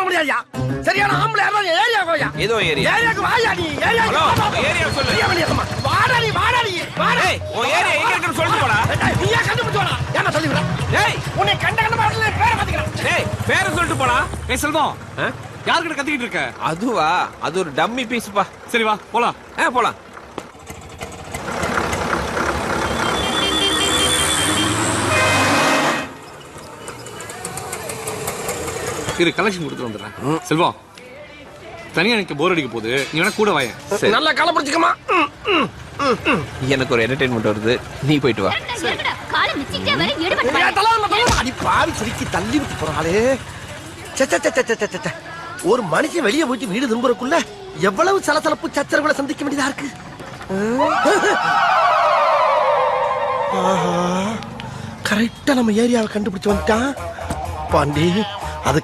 முடியாதுயா. சரியான ஆம்பளை யாரா ஏரியா கோயா. ஏதோ ஏரியா. ஏரியாக்கு வாயா நீ. ஏரியாக்கு ஏரியா சொல்லு. வாடா நீ வாடா. ஏய் உன் ஏரியா எங்க இருக்குன்னு சொல்லிட்டு போடா. நீயா கண்டுபிடிச்சு வாடா. ஏமா சொல்லி விடுற. டேய் உன்னை கண்ட பாடல பேரை மாத்திக்கிறேன். டேய் பேரை சொல்லிட்டு போடா. ஏய் செல்வம், யார்கிட்ட கத்திக்கிட்டு இருக்க? அதுவா? அது ஒரு டம்மி பீஸ்ப்பா. சரி வா போலாம். போலாம். இரு கலெக்ஷன் கொடுத்துட்டு வந்துடுறேன். செல்வம், தனியா எனக்கு போர் அடிக்க போகுது, நீ வேணா கூட வாயேன். நல்லா கால பிடிச்சுக்கமா. எனக்கு ஒரு என்டர்டெயின்மெண்ட் வருது, நீ போயிட்டு வா. அடி பாவி சிரிக்கி தள்ளி விட்டு போறாளே. ஒரு மனுஷன் வெளியே போயிட்டு வீடு திரும்புறக்குள்ள எவ்வளவு சலசலப்பு சச்சரவுகளை சந்திக்க வேண்டியதா இருக்கு. கரெக்டா நம்ம ஏரியாவை கண்டுபிடிச்சு வந்துட்டான் பாண்டி. அது